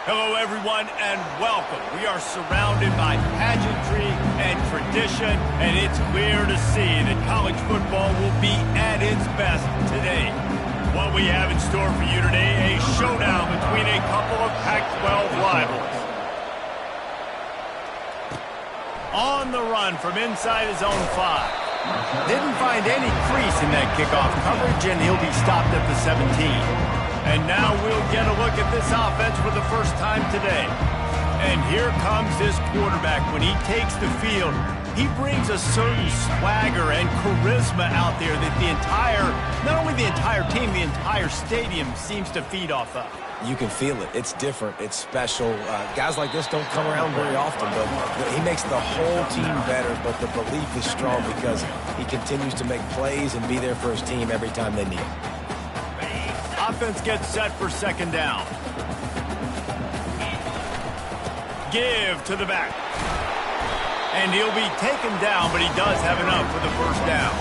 Hello, everyone, and welcome. We are surrounded by pageantry and tradition, and it's clear to see that college football will be at its best today. What we have in store for you today, a showdown between a couple of Pac-12 rivals. On the run from inside his own 5. Didn't find any crease in that kickoff coverage, and he'll be stopped at the 17. And now we'll get a look at this offense for the first time today. And here comes his quarterback. When he takes the field, he brings a certain swagger and charisma out there that not only the entire team, the entire stadium seems to feed off of. You can feel it. It's different. It's special. Guys like this don't come around very often, but he makes the whole team better, but the belief is strong because he continues to make plays and be there for his team every time they need him. Offense gets set for second down. Give to the back. And he'll be taken down, but he does have enough for the first down.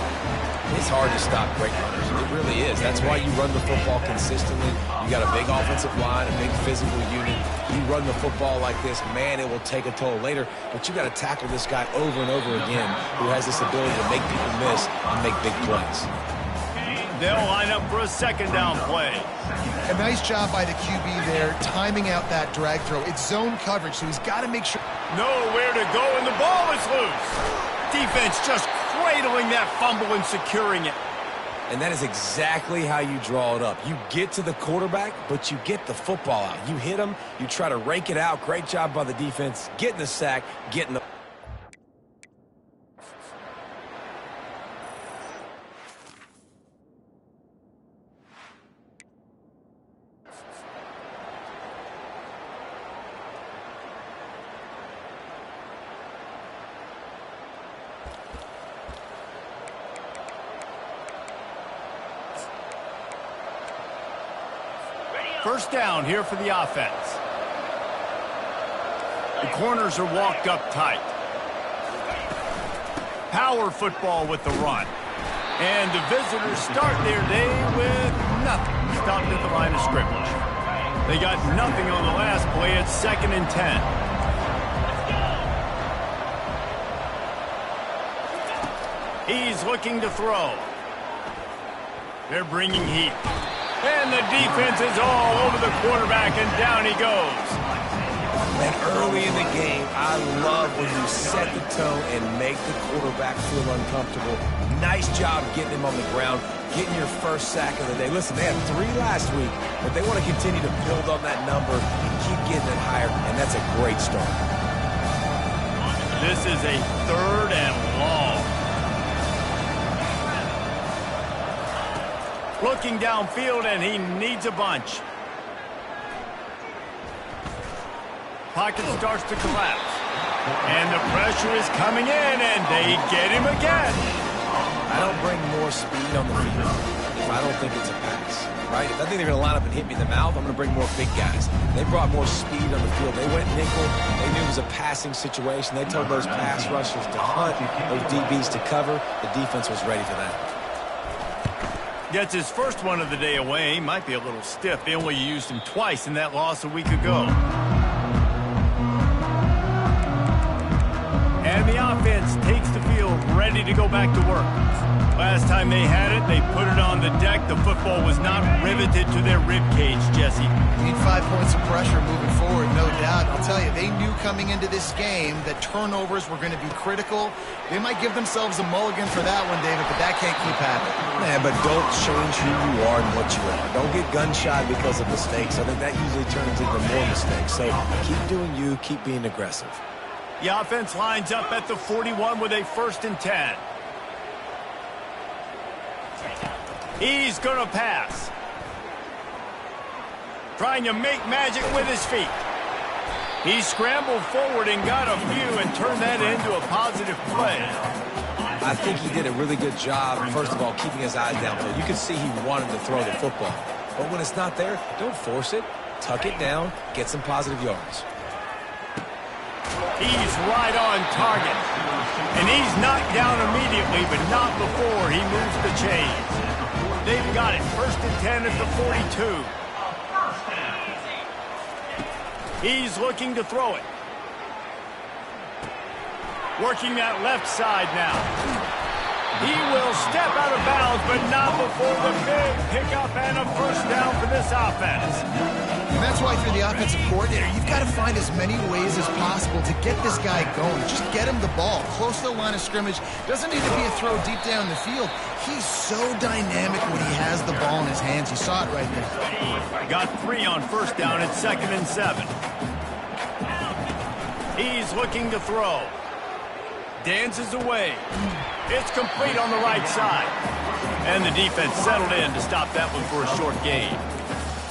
It's hard to stop great runners. It really is. That's why you run the football consistently. You got a big offensive line, a big physical unit. You run the football like this, man, it will take a toll later. But you got to tackle this guy over and over again who has this ability to make people miss and make big plays. They'll line up for a second down play. A nice job by the QB there, timing out that drag throw. It's zone coverage, so he's got to make sure. Nowhere to go, and the ball is loose. Defense just cradling that fumble and securing it. And that is exactly how you draw it up. You get to the quarterback, but you get the football out. You hit him, you try to rake it out. Great job by the defense, getting the sack, getting the... First down here for the offense. The corners are walked up tight. Power football with the run. And the visitors start their day with nothing. Stopped at the line of scrimmage. They got nothing on the last play. It's 2nd and 10. He's looking to throw. They're bringing heat. And the defense is all over the quarterback, and down he goes. And early in the game, I love when you set the tone and make the quarterback feel uncomfortable. Nice job getting him on the ground, getting your first sack of the day. Listen, they had 3 last week, but they want to continue to build on that number and keep getting it higher, and that's a great start. This is a 3rd and long. Looking downfield, and he needs a bunch. Pocket starts to collapse. And the pressure is coming in, and they get him again. I don't bring more speed on the field if I don't think it's a pass, right? If I think they're going to line up and hit me in the mouth, I'm going to bring more big guys. They brought more speed on the field. They went nickel. They knew it was a passing situation. They told those pass rushers to hunt, those DBs to cover. The defense was ready for that. Gets his first one of the day away. Might be a little stiff. They only used him twice in that loss a week ago. And the offense takes the field, ready to go back to work. Last time they had it, they put it on the deck. The football was not riveted to their rib cage, Jesse. Need 5 points of pressure moving forward, no doubt. I'll tell you, they knew coming into this game that turnovers were going to be critical. They might give themselves a mulligan for that one, David, but that can't keep happening. Yeah, but don't change who you are and what you are. Don't get gun-shy because of mistakes. I think that usually turns into more mistakes. So keep doing you, keep being aggressive. The offense lines up at the 41 with a 1st and 10. He's going to pass. Trying to make magic with his feet. He scrambled forward and got a few and turned that into a positive play. I think he did a really good job, first of all, keeping his eyes downfield. You could see he wanted to throw the football. But when it's not there, don't force it. Tuck it down, get some positive yards. He's right on target. And he's knocked down immediately, but not before he moves the chains. They've got it. 1st and 10 at the 42. He's looking to throw it. Working that left side now. He will step out of bounds, but not before the big pickup and a first down for this offense. And that's why if you're the offensive coordinator, you've got to find as many ways as possible to get this guy going. Just get him the ball close to the line of scrimmage. Doesn't need to be a throw deep down the field. He's so dynamic when he has the ball in his hands. You saw it right there. Got 3 on first down at 2nd and 7. He's looking to throw. Dances away. It's complete on the right side. And the defense settled in to stop that one for a short gain.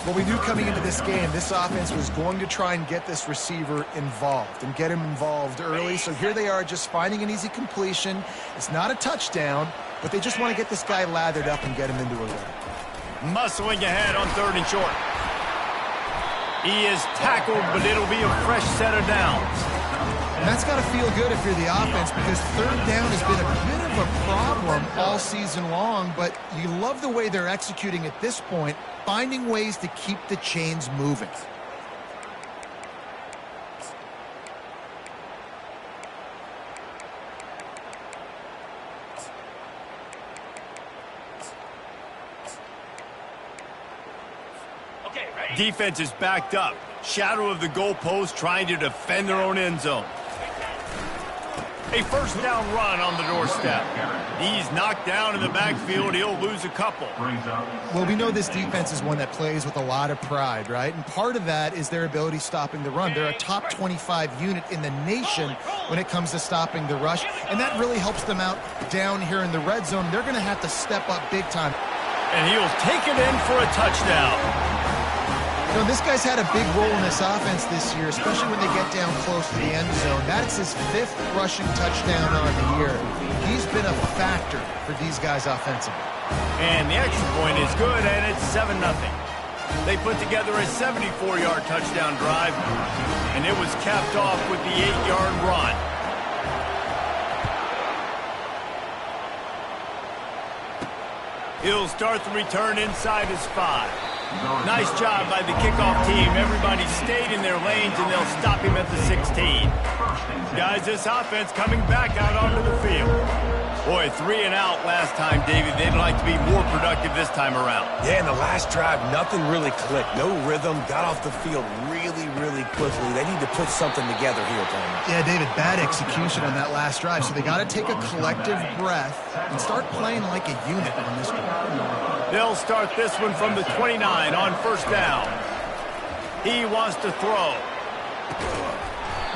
Well, we knew coming into this game, this offense was going to try and get this receiver involved and get him involved early. So here they are just finding an easy completion. It's not a touchdown, but they just want to get this guy lathered up and get him into a run. Muscling ahead on 3rd and short. He is tackled, but it'll be a fresh set of downs. And that's got to feel good if you're the offense, because 3rd down has been a bit of a problem all season long, but you love the way they're executing at this point, finding ways to keep the chains moving. Defense is backed up. Shadow of the goalpost, trying to defend their own end zone. A first down run on the doorstep. He's knocked down in the backfield. He'll lose a couple. Well, we know this defense is one that plays with a lot of pride, right? And part of that is their ability stopping the run. They're a top 25 unit in the nation when it comes to stopping the rush. And that really helps them out down here in the red zone. They're going to have to step up big time. And he'll take it in for a touchdown. You know, this guy's had a big role in this offense this year, especially when they get down close to the end zone. That's his 5th rushing touchdown on the year. He's been a factor for these guys offensively. And the extra point is good, and it's 7-0. They put together a 74-yard touchdown drive, and it was capped off with the 8-yard run. He'll start the return inside his 5. Nice job by the kickoff team. Everybody stayed in their lanes, and they'll stop him at the 16. Guys, this offense coming back out onto the field. Boy, 3 and out last time, David. They'd like to be more productive this time around. Yeah, in the last drive, nothing really clicked. No rhythm. Got off the field really quickly. They need to put something together here, Tony. Yeah, David, bad execution on that last drive. So they got to take a collective breath and start playing like a unit on this one. They'll start this one from the 29 on first down. He wants to throw.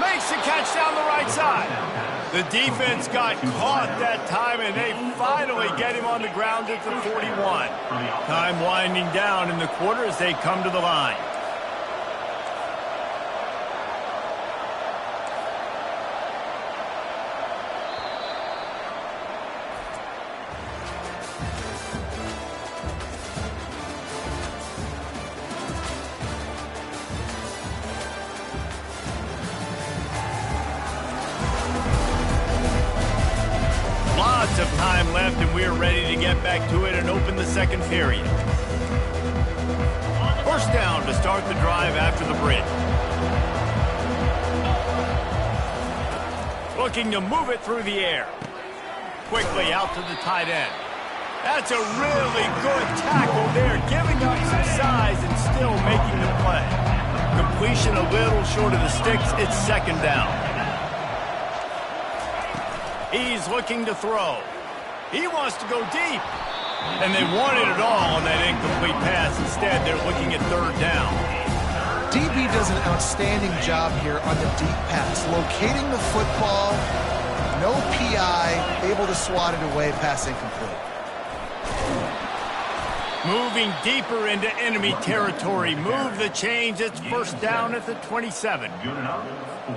Makes the catch down the right side. The defense got caught that time, and they finally get him on the ground at the 41. Time winding down in the quarter as they come to the line. Of time left, and we're ready to get back to it and open the second period. First down to start the drive after the bridge. Looking to move it through the air. Quickly out to the tight end. That's a really good tackle there, giving up some size and still making the play. Completion a little short of the sticks. It's 2nd down. He's looking to throw. He wants to go deep. And they wanted it all on that incomplete pass. Instead, they're looking at 3rd down. DB does an outstanding job here on the deep pass. Locating the football, no PI, able to swat it away, pass incomplete. Moving deeper into enemy territory. Move the chains. It's first down at the 27.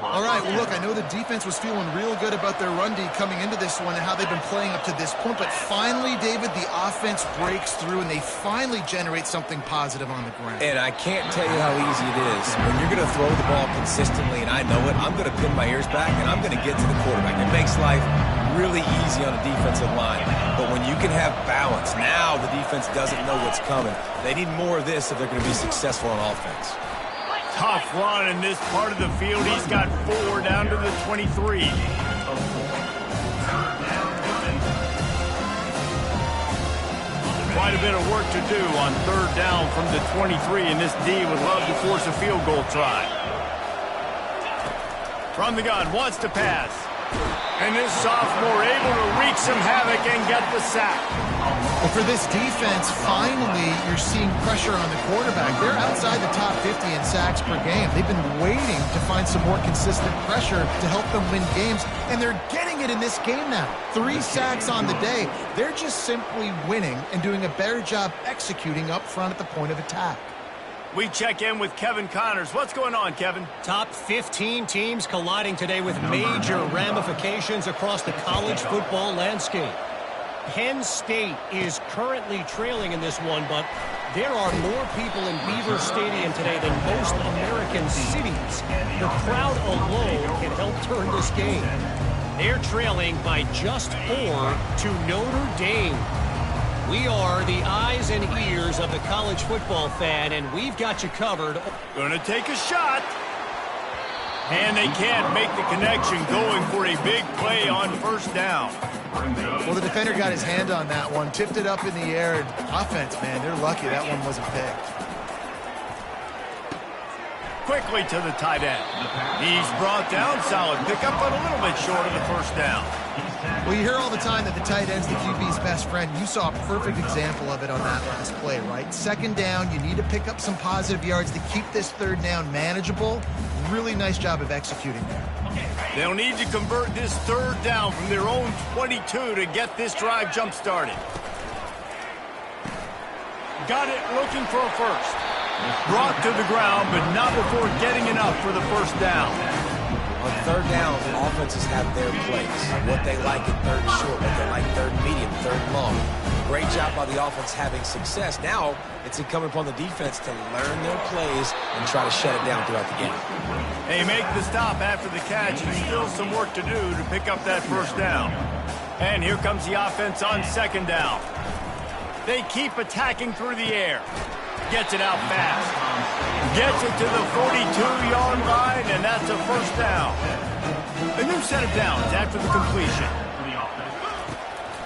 All right, well, look, I know the defense was feeling real good about their run D coming into this one and how they've been playing up to this point, but finally, David, the offense breaks through and they finally generate something positive on the ground. And I can't tell you how easy it is. When you're going to throw the ball consistently, and I know it, I'm going to pin my ears back and I'm going to get to the quarterback. It makes life really easy on a defensive line. But when you can have balance, now the defense doesn't know what's coming. They need more of this if they're going to be successful on offense. Tough run in this part of the field. He's got 4 down to the 23. Quite a bit of work to do on 3rd down from the 23, and this D would love to force a field goal try. From the gun, wants to pass. And this sophomore able to wreak some havoc and get the sack. Well, for this defense, finally, you're seeing pressure on the quarterback. They're outside the top 50 in sacks per game. They've been waiting to find some more consistent pressure to help them win games, and they're getting it in this game now. 3 sacks on the day. They're just simply winning and doing a better job executing up front at the point of attack. We check in with Kevin Connors. What's going on, Kevin? Top 15 teams colliding today with major ramifications across the college football landscape. Penn State is currently trailing in this one, but there are more people in Beaver Stadium today than most American cities. The crowd alone can help turn this game. They're trailing by just 4 to Notre Dame. We are the eyes and ears of the college football fan, and we've got you covered. Gonna take a shot. And they can't make the connection, going for a big play on 1st down. Well, the defender got his hand on that one, tipped it up in the air. Offense, man, they're lucky that one wasn't picked. Quickly to the tight end. He's brought down, solid pickup, but a little bit short of the 1st down. Well, you hear all the time that the tight end's the QB's best friend. You saw a perfect example of it on that last play, right? 2nd down, you need to pick up some positive yards to keep this 3rd down manageable. Really nice job of executing there. They'll need to convert this 3rd down from their own 22 to get this drive jump-started. Got it, looking for a 1st. Brought to the ground, but not before getting enough for the 1st down. On 3rd down, offenses have their plays. What they like in 3rd short, what they like 3rd medium, 3rd long. Great job by the offense having success. Now, it's incumbent upon the defense to learn their plays and try to shut it down throughout the game. They make the stop after the catch, and still some work to do to pick up that 1st down. And here comes the offense on 2nd down. They keep attacking through the air. Gets it out fast. Gets it to the 42-yard line, and that's a 1st down. A new set of downs after the completion.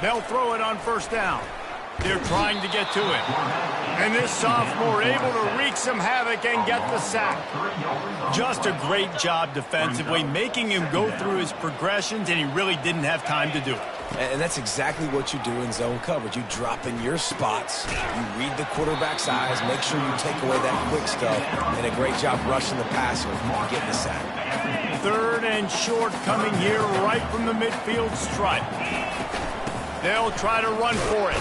They'll throw it on 1st down. They're trying to get to it. And this sophomore able to wreak some havoc and get the sack. Just a great job defensively, making him go through his progressions, and he really didn't have time to do it. And that's exactly what you do in zone coverage. You drop in your spots, you read the quarterback's eyes, make sure you take away that quick stuff, and a great job rushing the passer and getting the sack. 3rd and short coming here right from the midfield stripe. They'll try to run for it.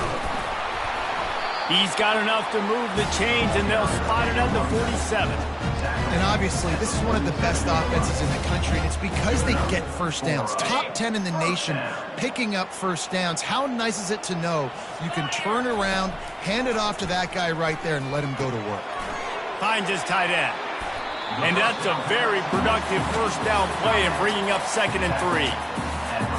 He's got enough to move the chains, and they'll spot it at the 47. And obviously, this is one of the best offenses in the country, and it's because they get 1st downs. Top 10 in the nation picking up 1st downs. How nice is it to know you can turn around, hand it off to that guy right there, and let him go to work. Finds his tight end. And that's a very productive 1st down play and bringing up 2nd and 3.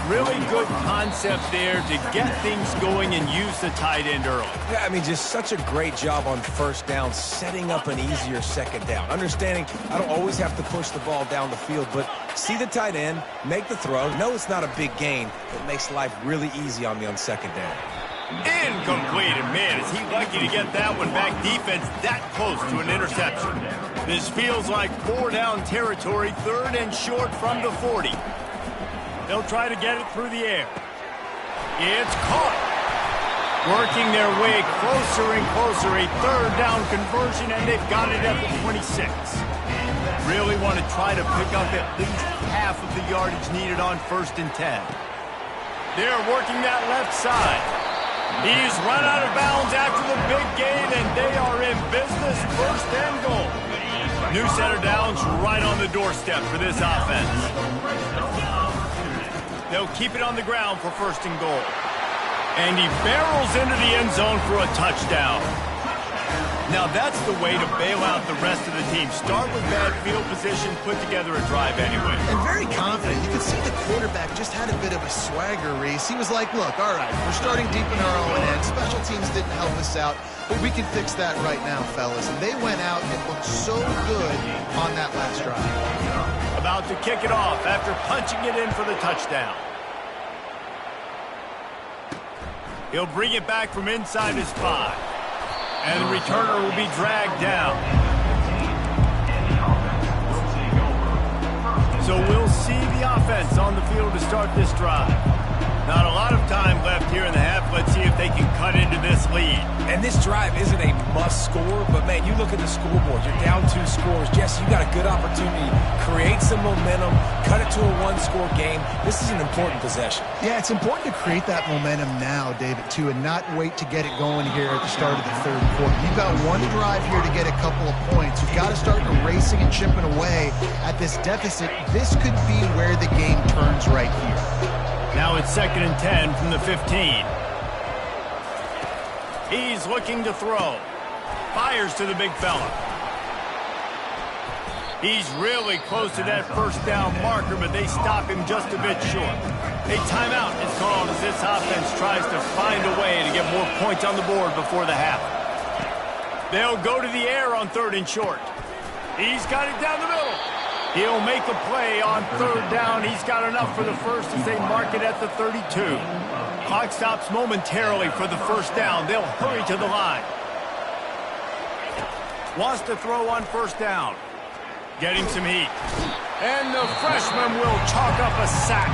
Really good concept there to get things going and use the tight end early. Yeah, I mean, just such a great job on 1st down, setting up an easier 2nd down. Understanding I don't always have to push the ball down the field, but see the tight end, make the throw. No, it's not a big gain, but makes life really easy on me on 2nd down. Incomplete, and man, is he lucky to get that one back. Defense that close to an interception. This feels like 4 down territory, 3rd and short from the 40. They'll try to get it through the air. It's caught. Working their way closer and closer. A 3rd down conversion, and they've got it at the 26. Really want to try to pick up at least half of the yardage needed on 1st and 10. They're working that left side. He's run out of bounds after the big gain, and they are in business. 1st and goal. New set of downs right on the doorstep for this offense. They'll keep it on the ground for 1st and goal. And he barrels into the end zone for a touchdown. Now that's the way to bail out the rest of the team. Start with bad field position, put together a drive anyway. And very confident. You can see the quarterback just had a bit of a swagger, Reese. He was like, look, all right, we're starting deep in our own end. Special teams didn't help us out, but we can fix that right now, fellas. And they went out and looked so good on that last drive. About to kick it off after punching it in for the touchdown. He'll bring it back from inside his 5. And the returner will be dragged down. So we'll see the offense on the field to start this drive. Not a lot of time left here in the half. Let's see if they can cut into this lead. And this drive isn't a must score, but, man, you look at the scoreboard. You're down 2 scores. Jesse, you got a good opportunity. Create some momentum. Cut it to a 1-score game. This is an important possession. Yeah, it's important to create that momentum now, David, too, and not wait to get it going here at the start of the third quarter. You've got one drive here to get a couple of points. You've got to start racing and chipping away at this deficit. This could be where the game turns right here. Now it's 2nd and 10 from the 15. He's looking to throw. Fires to the big fella. He's really close to that first down marker, but they stop him just a bit short. A timeout is called as this offense tries to find a way to get more points on the board before the half. They'll go to the air on 3rd and short. He's got it down the middle. He'll make a play on 3rd down. He's got enough for the first as they mark it at the 32. Clock stops momentarily for the first down. They'll hurry to the line. Wants to throw on 1st down. Getting some heat. And the freshman will chalk up a sack.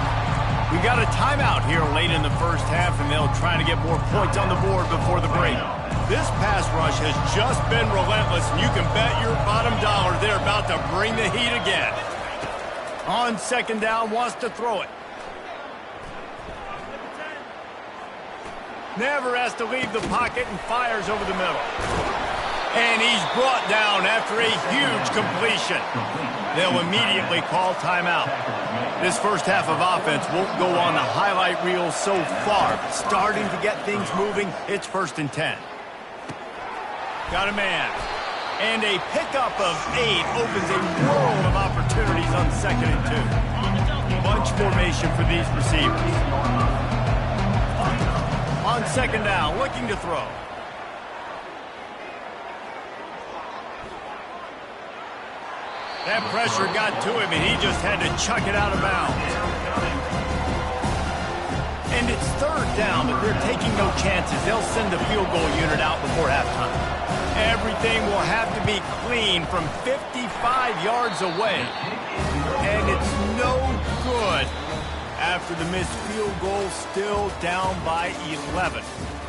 We got a timeout here late in the first half, and they'll try to get more points on the board before the break. This pass rush has just been relentless, and you can bet your bottom dollar they're about to bring the heat again. On 2nd down, wants to throw it. Never has to leave the pocket and fires over the middle. And he's brought down after a huge completion. They'll immediately call timeout. This first half of offense won't go on the highlight reel so far. Starting to get things moving, it's 1st and 10. Got a man. And a pickup of 8 opens a world of opportunities on 2nd and 2. Bunch formation for these receivers. On 2nd down, looking to throw. That pressure got to him, and he just had to chuck it out of bounds. And it's 3rd down, but they're taking no chances. They'll send the field goal unit out before halftime. Everything will have to be clean from 55 yards away. And it's no good after the missed field goal, still down by 11.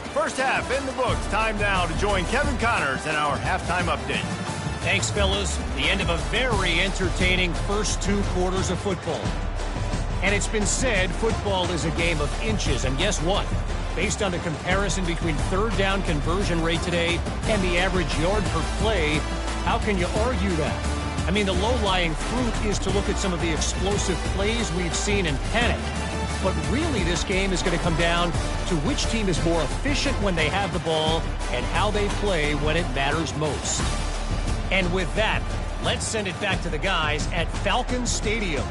First half in the books. Time now to join Kevin Connors in our halftime update. Thanks, fellas. The end of a very entertaining first 2 quarters of football. And it's been said football is a game of inches. And guess what? Based on the comparison between 3rd down conversion rate today and the average yard per play, how can you argue that? I mean, the low-lying fruit is to look at some of the explosive plays we've seen and panic. But really, this game is going to come down to which team is more efficient when they have the ball and how they play when it matters most. And with that, let's send it back to the guys at Falcon Stadium.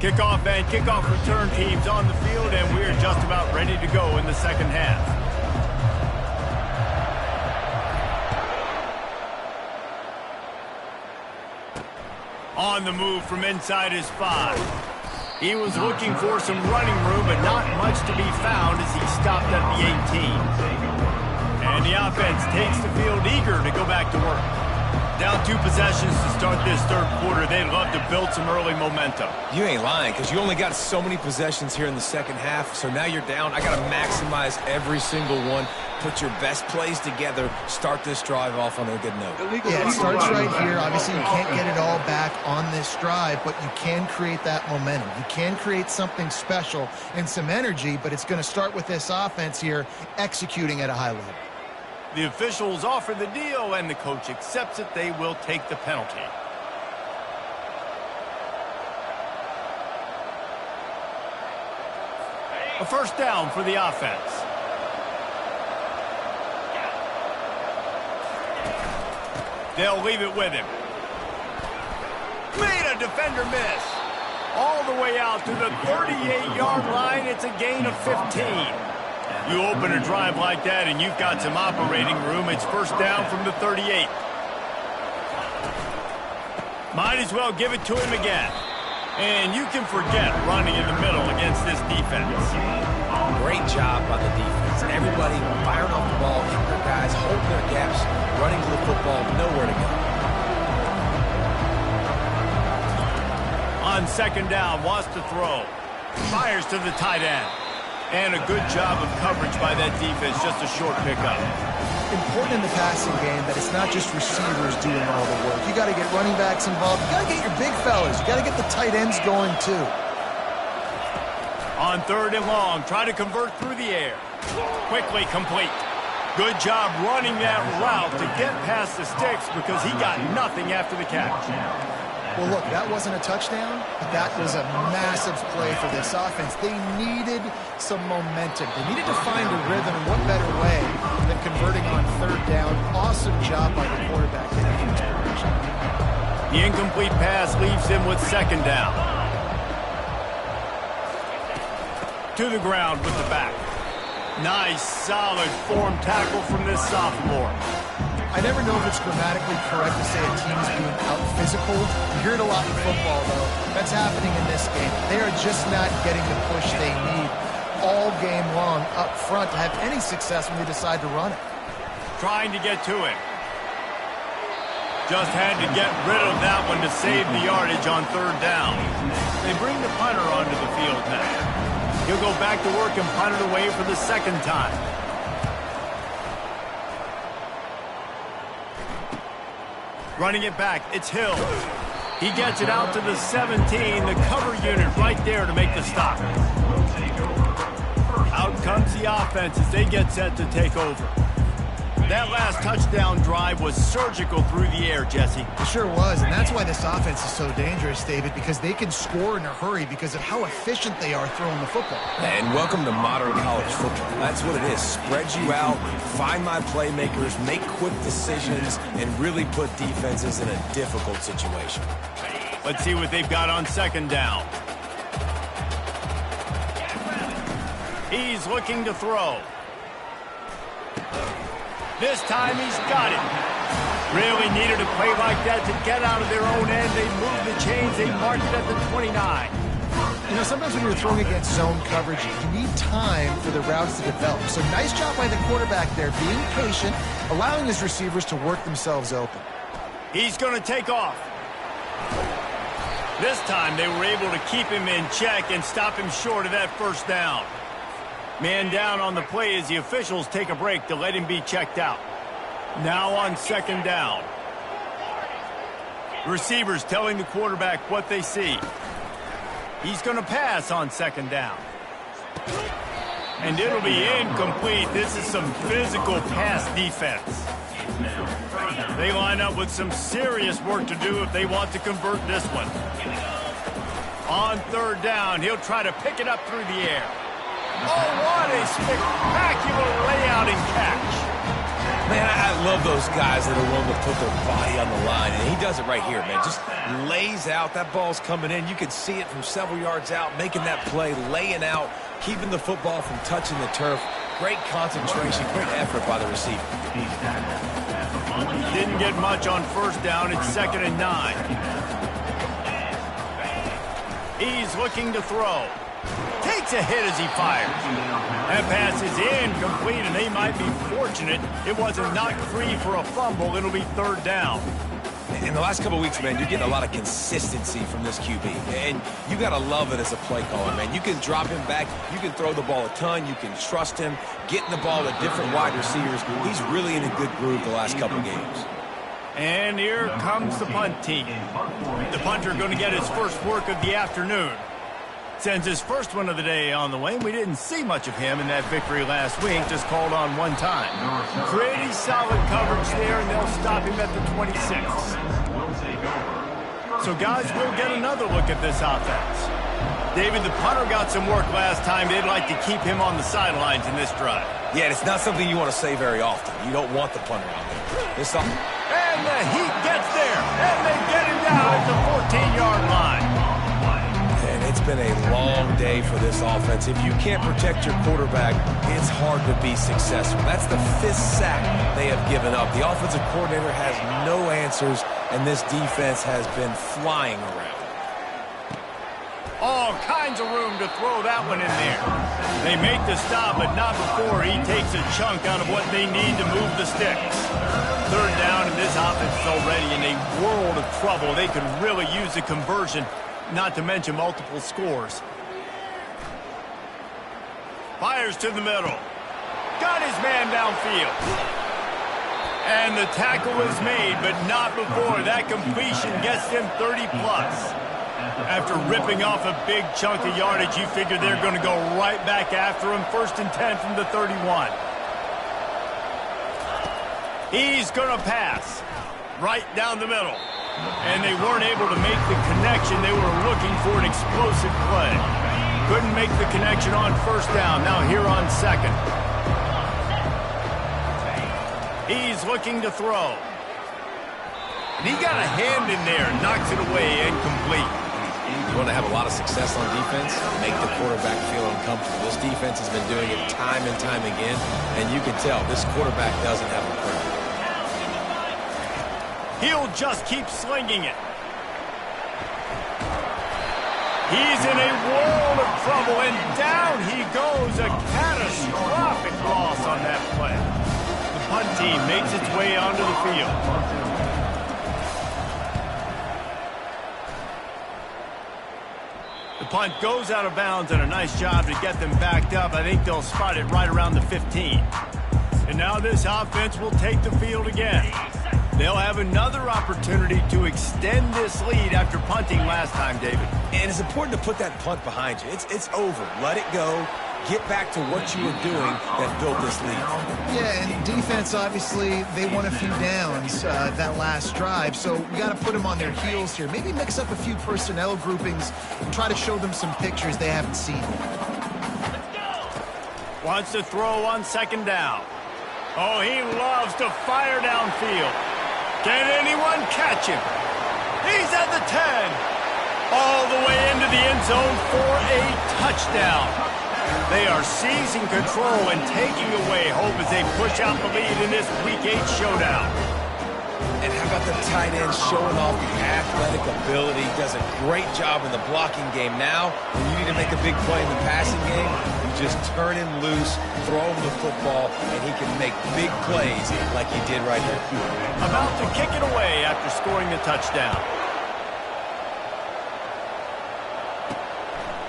Kickoff and kickoff return teams on the field, and we're just about ready to go in the second half. On the move from inside his 5. He was looking for some running room, but not much to be found as he stopped at the 18. And the offense takes the field eager to go back to work. Down 2 possessions to start this third quarter. They'd love to build some early momentum. You ain't lying, because you only got so many possessions here in the second half, so now you're down. I got to maximize every single one. Put your best plays together. Start this drive off on a good note. Yeah, it starts right here. Obviously, you can't get it all back on this drive, but you can create that momentum. You can create something special and some energy, but it's going to start with this offense here executing at a high level. The officials offer the deal, and the coach accepts it. They will take the penalty. A first down for the offense. They'll leave it with him. Made a defender miss. All the way out to the 38-yard line. It's a gain of 15. You open a drive like that and you've got some operating room. It's first down from the 38. Might as well give it to him again. And you can forget running in the middle against this defense. Great job by the defense. Everybody firing off the ball, hitting their guys, holding their gaps, running to the football, nowhere to go. On second down, wants to throw. Fires to the tight end. And a good job of coverage by that defense, just a short pickup. Important in the passing game that it's not just receivers doing all the work. You got to get running backs involved. You got to get your big fellas. You got to get the tight ends going too. On third and long, try to convert through the air. Quickly complete. Good job running that route to get past the sticks because he got nothing after the catch. Well, look, that wasn't a touchdown, but that was a massive play for this offense. They needed some momentum. They needed to find a rhythm, and what better way than converting on third down. Awesome job by the quarterback getting in that direction. The incomplete pass leaves him with second down. To the ground with the back. Nice, solid form tackle from this sophomore. I never know if it's grammatically correct to say a team is being out-physical. You hear it a lot in football, though. That's happening in this game. They are just not getting the push they need all game long up front to have any success when they decide to run it. Trying to get to it. Just had to get rid of that one to save the yardage on third down. They bring the punter onto the field now. He'll go back to work and punt it away for the second time. Running it back, it's Hill. He gets it out to the 17, the cover unit right there to make the stop. Out comes the offense as they get set to take over. That last touchdown drive was surgical through the air, Jesse. It sure was, and that's why this offense is so dangerous, David, because they can score in a hurry because of how efficient they are throwing the football. And welcome to modern college football. That's what it is. Spread you out, find my playmakers, make quick decisions, and really put defenses in a difficult situation. Let's see what they've got on second down. He's looking to throw. This time he's got it. Really needed a play like that to get out of their own end. They moved the chains. They marked it at the 29. You know, sometimes when you're throwing against zone coverage, you need time for the routes to develop. So nice job by the quarterback there, being patient, allowing his receivers to work themselves open. He's going to take off. This time they were able to keep him in check and stop him short of that first down. Man down on the play as the officials take a break to let him be checked out. Now on second down. Receivers telling the quarterback what they see. He's going to pass on second down. And it'll be incomplete. This is some physical pass defense. They line up with some serious work to do if they want to convert this one. On third down, he'll try to pick it up through the air. Oh, what a spectacular layout and catch. Man, I love those guys that are willing to put their body on the line, and he does it right here, man. Just lays out. That ball's coming in. You can see it from several yards out, making that play, laying out, keeping the football from touching the turf. Great concentration, great effort by the receiver. Didn't get much on first down. It's 2nd and 9. He's looking to throw. Takes a hit as he fires. That pass is incomplete, and they might be fortunate it wasn't knocked free for a fumble. It'll be 3rd down. In the last couple of weeks, man, you're getting a lot of consistency from this QB. And you got to love it as a play caller, man. You can drop him back. You can throw the ball a ton. You can trust him. Getting the ball to different wide receivers. He's really in a good groove the last couple of games. And here comes the punt team. The punter going to get his first work of the afternoon. Sends his first one of the day on the way. We didn't see much of him in that victory last week, just called on one time. Pretty solid coverage there, and they'll stop him at the 26. So, guys, we'll get another look at this offense. David, the punter got some work last time. They'd like to keep him on the sidelines in this drive. Yeah, it's not something you want to say very often. You don't want the punter out there. It's something. And the heat gets there, and they get him down at the 14-yard line. And it's been a long day for this offense. If you can't protect your quarterback, it's hard to be successful. That's the 5th sack they have given up. The offensive coordinator has no answers, and this defense has been flying around. All kinds of room to throw that one in there. They make the stop, but not before he takes a chunk out of what they need to move the sticks. 3rd down, and this offense is already in a world of trouble. They could really use a conversion, not to mention multiple scores. Fires to the middle. Got his man downfield. And the tackle is made, but not before. That completion gets them 30-plus. After ripping off a big chunk of yardage, you figure they're going to go right back after him. 1st and 10 from the 31. He's going to pass right down the middle. And they weren't able to make the connection. They were looking for an explosive play. Couldn't make the connection on 1st down. Now here on 2nd. He's looking to throw. And he got a hand in there, knocks it away, incomplete. You want to have a lot of success on defense, make the quarterback feel uncomfortable. This defense has been doing it time and time again, and you can tell this quarterback doesn't have a prayer. He'll just keep slinging it. He's in a world of trouble, and down he goes. A catastrophic loss on that play. The punt team makes its way onto the field. The punt goes out of bounds, and a nice job to get them backed up. I think they'll spot it right around the 15. And now this offense will take the field again. They'll have another opportunity to extend this lead after punting last time, David. And it's important to put that punt behind you. It's over. Let it go. Get back to what you were doing that built this lead. Yeah, and defense, obviously, they won a few downs that last drive, so we got to put them on their heels here. Maybe mix up a few personnel groupings and try to show them some pictures they haven't seen. Wants to throw on 2nd down. Oh, he loves to fire downfield. Can anyone catch him? He's at the 10. All the way into the end zone for a touchdown. They are seizing control and taking away hope as they push out the lead in this Week 8 showdown. And how about the tight end showing off the athletic ability? Does a great job in the blocking game. Now, when you need to make a big play in the passing game, you just turn him loose, throw him the football, and he can make big plays like he did right here. About to kick it away after scoring the touchdown.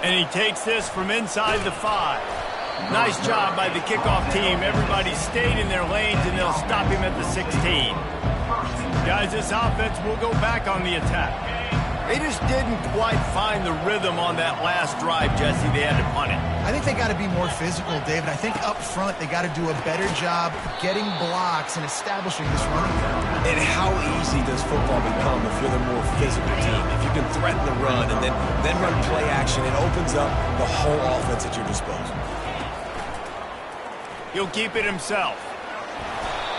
And he takes this from inside the 5. Nice job by the kickoff team. Everybody stayed in their lanes, and they'll stop him at the 16. Guys, this offense will go back on the attack. They just didn't quite find the rhythm on that last drive, Jesse. They had to punt it. I think they got to be more physical, David. I think up front they got to do a better job getting blocks and establishing this running game. And how easy does football become if you're the more physical team? If you can threaten the run and then run play action, it opens up the whole offense at your disposal. He'll keep it himself.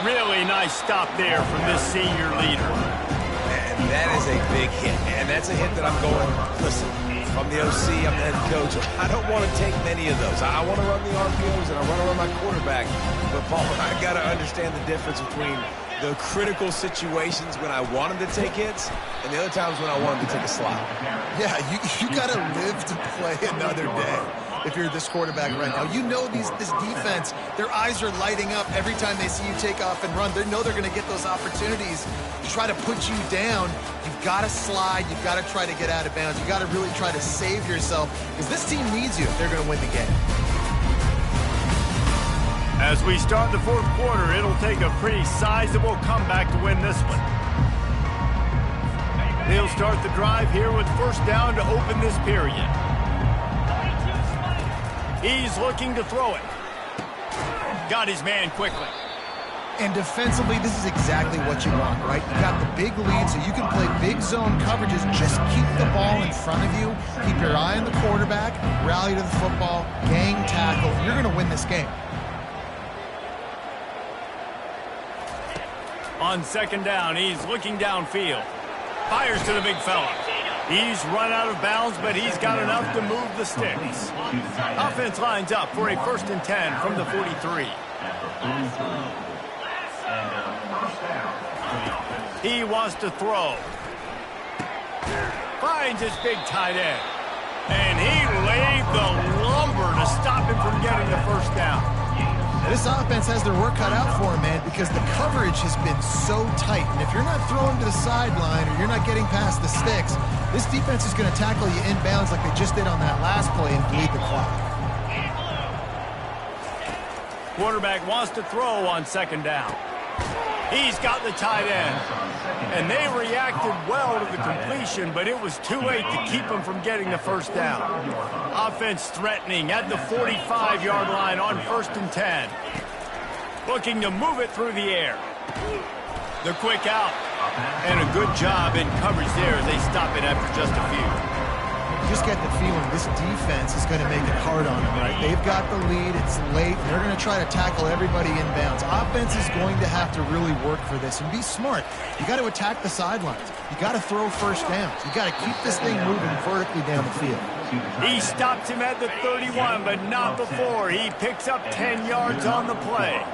Really nice stop there from this senior leader. And that is a big hit. And that's a hit that I'm going, listen, from the OC, I'm the head coach. I don't want to take many of those. I want to run the RPOs and I want to run my quarterback. But, Paul, I got to understand the difference between the critical situations when I want him to take hits and the other times when I want him to take a slide. Yeah, you got to live to play another day if you're this quarterback right now. You know this defense, their eyes are lighting up every time they see you take off and run. They know they're going to get those opportunities to try to put you down. You've got to slide. You've got to try to get out of bounds. You've got to really try to save yourself because this team needs you if they're going to win the game. As we start the fourth quarter, it'll take a pretty sizable comeback to win this one. They'll start the drive here with first down to open this period. He's looking to throw it. Got his man quickly. And defensively, this is exactly what you want, right? You got the big lead, so you can play big zone coverages. Just keep the ball in front of you. Keep your eye on the quarterback. Rally to the football. Gang tackle. You're going to win this game. On second down, he's looking downfield. Fires to the big fella. He's run out of bounds, but he's got enough to move the sticks. Offense lines up for a 1st and 10 from the 43. He wants to throw. Finds his big tight end. And he laid the lumber to stop him from getting the first down. This offense has their work cut out for them, man, because the coverage has been so tight. And if you're not throwing to the sideline or you're not getting past the sticks, this defense is going to tackle you inbounds like they just did on that last play and bleed the clock. Quarterback wants to throw on second down. He's got the tight end. And they reacted well to the completion, but it was too late to keep him from getting the first down. Offense threatening at the 45-yard line on 1st and 10. Looking to move it through the air. The quick out. And a good job in coverage there as they stop it after just a few. Just get the feeling this defense is going to make it hard on them, right? They've got the lead. It's late. They're going to try to tackle everybody inbounds. Offense is going to have to really work for this and be smart. You got to attack the sidelines. You got to throw first downs. You got to keep this thing moving vertically down the field. He stops him at the 31, but not before. He picks up 10 yards on the play.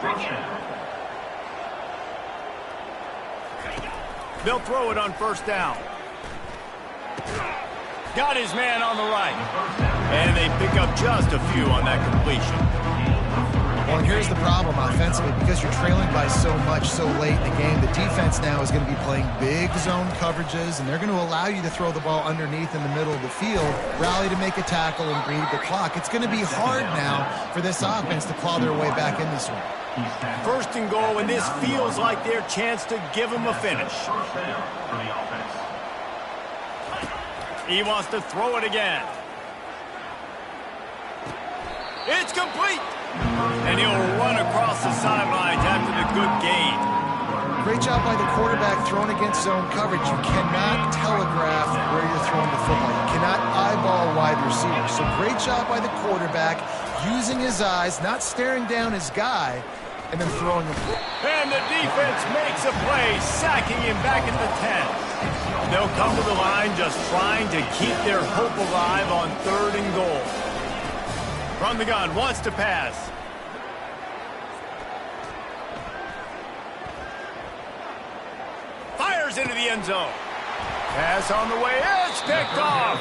They'll throw it on first down. Got his man on the right. And they pick up just a few on that completion. Well, and here's the problem offensively. Because you're trailing by so much so late in the game, the defense now is going to be playing big zone coverages, and they're going to allow you to throw the ball underneath in the middle of the field, rally to make a tackle, and bleed the clock. It's going to be hard now for this offense to claw their way back in this one. 1st and goal, and this feels like their chance to give them a finish. He wants to throw it again. It's complete. And he'll run across the sidelines after the good gain. Great job by the quarterback throwing against zone coverage. You cannot telegraph where you're throwing the football. You cannot eyeball wide receivers. So great job by the quarterback using his eyes, not staring down his guy, and then throwing him. And the defense makes a play, sacking him back at the 10. They'll come to the line just trying to keep their hope alive on 3rd and goal. From the gun, wants to pass. Fires into the end zone. Pass on the way, it's picked off.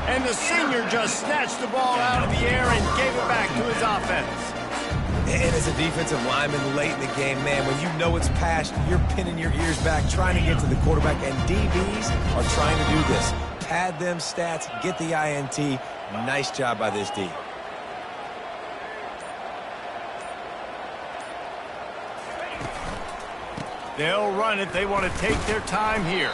And the senior just snatched the ball out of the air and gave it back to his offense. And as a defensive lineman late in the game, man, when you know it's past, you're pinning your ears back, trying to get to the quarterback, and DBs are trying to do this. Pad them stats, get the INT. Nice job by this D. They'll run it. They want to take their time here.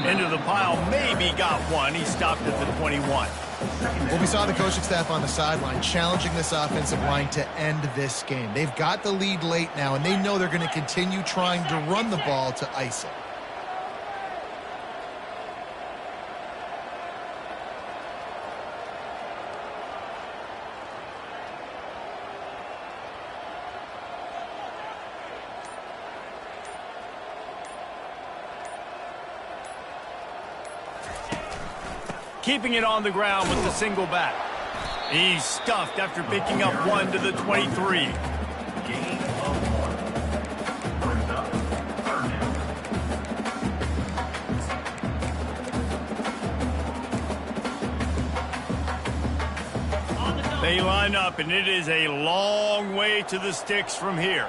Into the pile, maybe got one. He stopped at the 21. Well, we saw the coaching staff on the sideline challenging this offensive line to end this game. They've got the lead late now, and they know they're going to continue trying to run the ball to ice it. keeping it on the ground with the single back. He's stuffed after picking up 1 to the 23. They line up, and it is a long way to the sticks from here.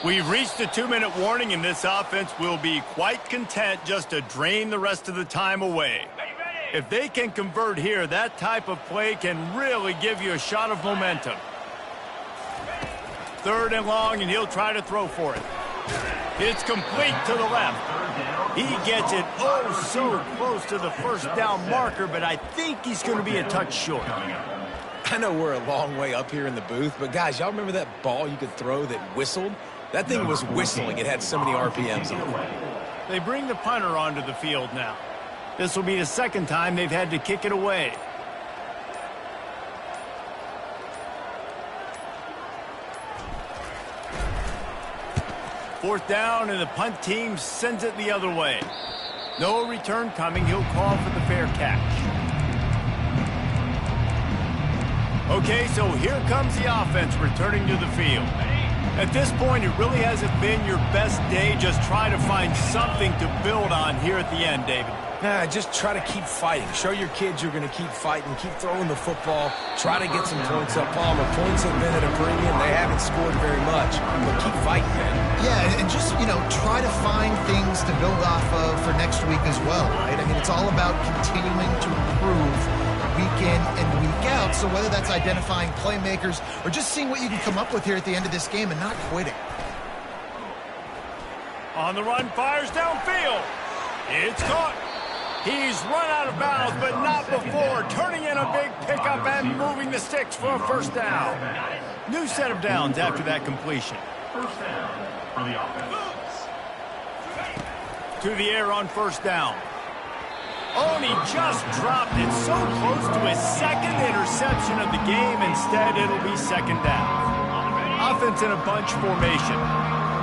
We've reached a 2-minute warning, and this offense will be quite content just to drain the rest of the time away. If they can convert here, that type of play can really give you a shot of momentum. 3rd and long, and he'll try to throw for it. It's complete to the left. He gets it oh so close to the first down marker, but I think he's going to be a touch short. I know we're a long way up here in the booth, but guys, y'all remember that ball you could throw that whistled? That thing was whistling. It had so many RPMs on it. They bring the punter onto the field now. This will be the 2nd time they've had to kick it away. Fourth down, and the punt team sends it the other way. No return coming. He'll call for the fair catch. Okay, so here comes the offense returning to the field. At this point, it really hasn't been your best day. Just try to find something to build on here at the end, David. Just try to keep fighting. Show your kids you're going to keep fighting. Keep throwing the football. Try to get some points up. Palmer, points have been at a premium. They haven't scored very much, but keep fighting, man. Yeah, and just, try to find things to build off of for next week as well, right? I mean, it's all about continuing to improve week in and week out. So whether that's identifying playmakers or just seeing what you can come up with here at the end of this game and not quitting. On the run, fires downfield. It's caught. He's run out of bounds, but not before turning in a big pickup and moving the sticks for a first down. New set of downs after that completion. First down for the offense. To the air on first down. Oh, and he just dropped it so close to his 2nd interception of the game. Instead, it'll be 2nd down. Offense in a bunch formation.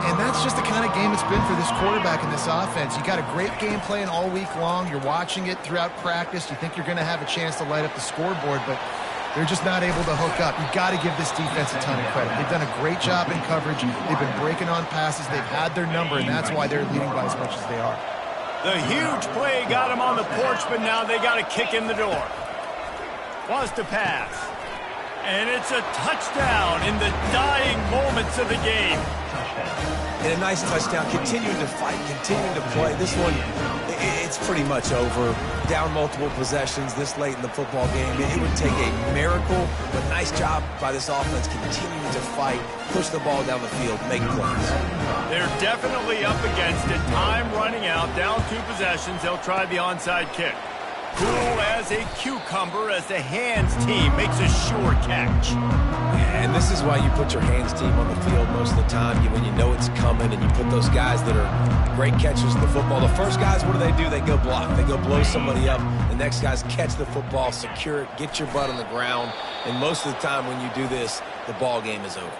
And that's just the kind of game it's been for this quarterback in this offense. You got a great game plan all week long. You're watching it throughout practice. You think you're going to have a chance to light up the scoreboard, but they're just not able to hook up. You've got to give this defense a ton of credit. They've done a great job in coverage. They've been breaking on passes. They've had their number, and that's why they're leading by as much as they are. The huge play got him on the porch, but now they got to kick in the door. Wants to pass. And it's a touchdown in the dying moments of the game. And a nice touchdown. Continuing to fight, continuing to play. This one, it's pretty much over. Down multiple possessions this late in the football game. It would take a miracle, but nice job by this offense continuing to fight, push the ball down the field, make plays. They're definitely up against it. Time running out, down 2 possessions. They'll try the onside kick. Cool as a cucumber as the hands team makes a sure catch. And this is why you put your hands team on the field most of the time, when you know it's coming, and you put those guys that are great catchers of the football. The first guys, what do? They go block. They go blow somebody up. The next guys catch the football, secure it, get your butt on the ground. And most of the time when you do this, the ball game is over.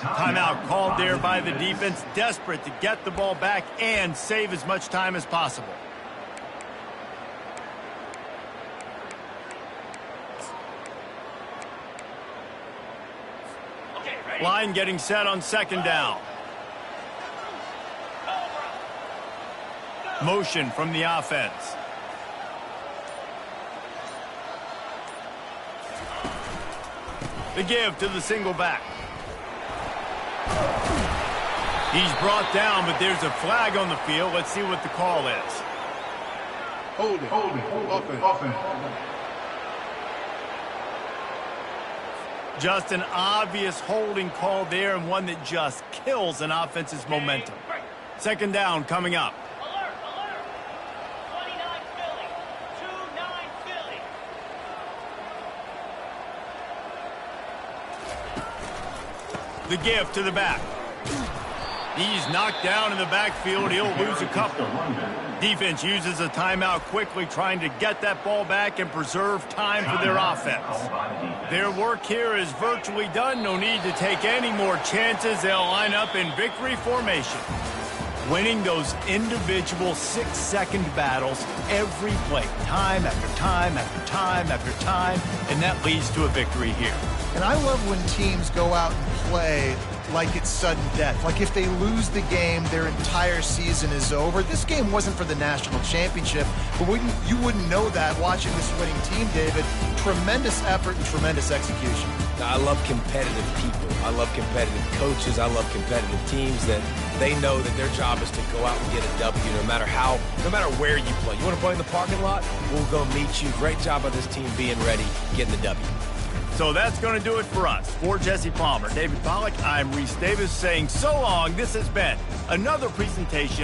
Timeout called there by the defense, desperate to get the ball back and save as much time as possible. Line getting set on 2nd down. Motion from the offense. The give to the single back. He's brought down, but there's a flag on the field. Let's see what the call is. Holding. Offense. Just an obvious holding call there, and one that just kills an offense's momentum. 2nd down coming up. Alert! 29 Philly. 2-9 Philly. The give to the back. He's knocked down in the backfield. He'll lose a couple. Defense uses a timeout quickly, trying to get that ball back and preserve time for their offense. Their work here is virtually done. No need to take any more chances. They'll line up in victory formation. Winning those individual 6-second battles every play, time after time after time after time, and that leads to a victory here. And I love when teams go out and play like it's sudden death. Like if they lose the game, their entire season is over. This game wasn't for the national championship, but you wouldn't know that watching this winning team, David. Tremendous effort and tremendous execution. I love competitive people. I love competitive coaches. I love competitive teams that they know that their job is to go out and get a W no matter where you play. You want to play in the parking lot? We'll go meet you. Great job by this team being ready, getting the W. So that's going to do it for us. For Jesse Palmer, David Pollack, I'm Reese Davis saying so long. This has been another presentation